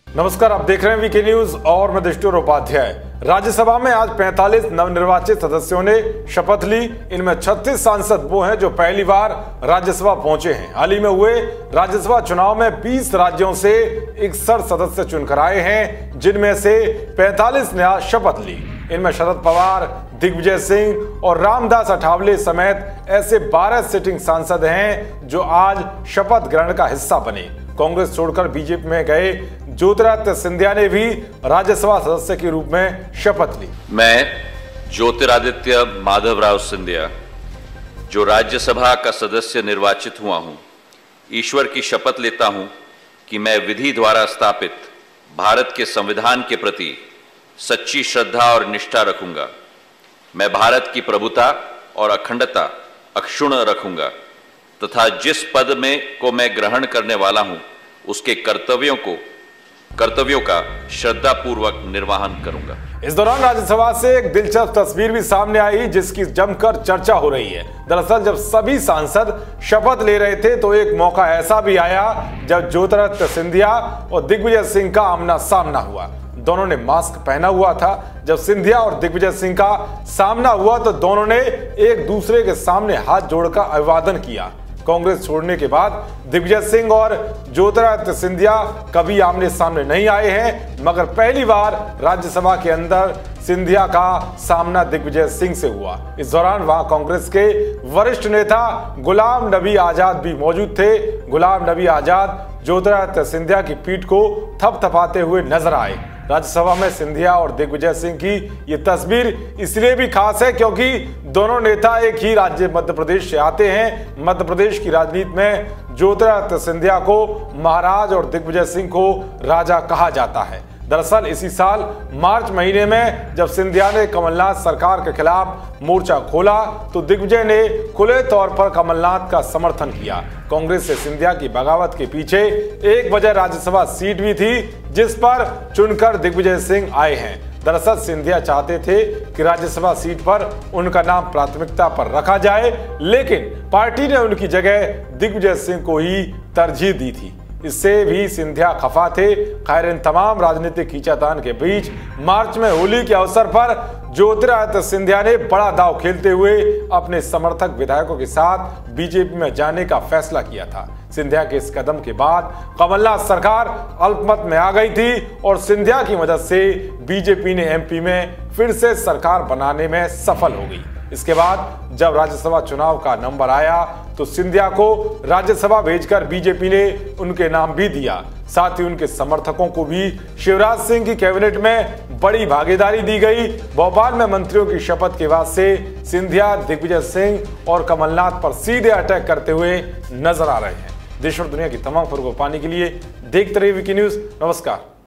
नमस्कार, आप देख रहे हैं वीके न्यूज और मैं दृष्टि उपाध्याय। राज्यसभा में आज 45 नवनिर्वाचित सदस्यों ने शपथ ली। इनमें 36 सांसद वो हैं जो पहली बार राज्यसभा पहुंचे हैं। हाल ही में हुए राज्यसभा चुनाव में 20 राज्यों से 61 सदस्य चुनकर आए हैं, जिनमें से 45 ने आज शपथ ली। इनमें शरद पवार, दिग्विजय सिंह और रामदास अठावले समेत ऐसे 12 सिटिंग सांसद हैं जो आज शपथ ग्रहण का हिस्सा बने। कांग्रेस छोड़कर बीजेपी में गए ज्योतिरादित्य सिंधिया ने भी राज्यसभा सदस्य के रूप में शपथ ली। मैं ज्योतिरादित्य माधवराव सिंधिया, जो राज्यसभा का सदस्य निर्वाचित हुआ हूं, ईश्वर की शपथ लेता हूं कि मैं विधि द्वारा स्थापित भारत के संविधान के प्रति सच्ची श्रद्धा और निष्ठा रखूंगा। मैं भारत की प्रभुता और अखंडता अक्षुण्ण रखूंगा तथा जिस पद को मैं ग्रहण करने वाला हूं, उसके कर्तव्यों का श्रद्धापूर्वक निर्वहन करूंगा। इस दौरान राज्यसभा से एक दिलचस्प तस्वीर भी सामने आई, जिसकी जमकर चर्चा हो रही है। दरअसल जब सभी सांसद शपथ ले रहे थे तो एक मौका ऐसा भी आया जब ज्योतिरादित्य सिंधिया और दिग्विजय सिंह का आमना सामना हुआ। दोनों ने मास्क पहना हुआ था। जब सिंधिया और दिग्विजय सिंह का सामना हुआ तो दोनों ने एक दूसरे के सामने हाथ जोड़कर अभिवादन किया। कांग्रेस छोड़ने के बाद दिग्विजय सिंह और ज्योतिरादित्य सिंधिया कभी आमने सामने नहीं आए हैं, मगर पहली बार राज्यसभा के अंदर सिंधिया का सामना दिग्विजय सिंह से हुआ। इस दौरान वहां कांग्रेस के वरिष्ठ नेता गुलाम नबी आजाद भी मौजूद थे। गुलाम नबी आजाद ज्योतिरादित्य सिंधिया की पीठ को थपथपाते हुए नजर आए। राज्यसभा में सिंधिया और दिग्विजय सिंह की ये तस्वीर इसलिए भी खास है क्योंकि दोनों नेता एक ही राज्य मध्य प्रदेश से आते हैं। मध्य प्रदेश की राजनीति में ज्योतिरादित्य सिंधिया को महाराज और दिग्विजय सिंह को राजा कहा जाता है। दरअसल इसी साल मार्च महीने में जब सिंधिया ने कमलनाथ सरकार के खिलाफ मोर्चा खोला तो दिग्विजय ने खुले तौर पर कमलनाथ का समर्थन किया। कांग्रेस से सिंधिया की बगावत के पीछे एक वजह राज्यसभा सीट भी थी, जिस पर चुनकर दिग्विजय सिंह आए हैं। दरअसल सिंधिया चाहते थे कि राज्यसभा सीट पर उनका नाम प्राथमिकता पर रखा जाए, लेकिन पार्टी ने उनकी जगह दिग्विजय सिंह को ही तरजीह दी थी। इससे भी सिंधिया खफा थे। खैर, इन तमाम राजनीतिक खींचातान के बीच मार्च में होली के अवसर पर ज्योतिरादित्य सिंधिया ने बड़ा दांव खेलते हुए अपने समर्थक विधायकों के साथ बीजेपी में जाने का फैसला किया था। सिंधिया के इस कदम के बाद कमलनाथ सरकार अल्पमत में आ गई थी और सिंधिया की मदद से बीजेपी ने एमपी में फिर से सरकार बनाने में सफल हो गई। इसके बाद जब राज्यसभा चुनाव का नंबर आया तो सिंधिया को राज्यसभा भेजकर बीजेपी ने उनके नाम भी दिया। साथ ही उनके समर्थकों को भी शिवराज सिंह की कैबिनेट में बड़ी भागीदारी दी गई। भोपाल में मंत्रियों की शपथ के बाद से सिंधिया दिग्विजय सिंह और कमलनाथ पर सीधे अटैक करते हुए नजर आ रहे हैं। देश और दुनिया की तमाम खबरों को पाने के लिए देखते रहिए वीके न्यूज। नमस्कार।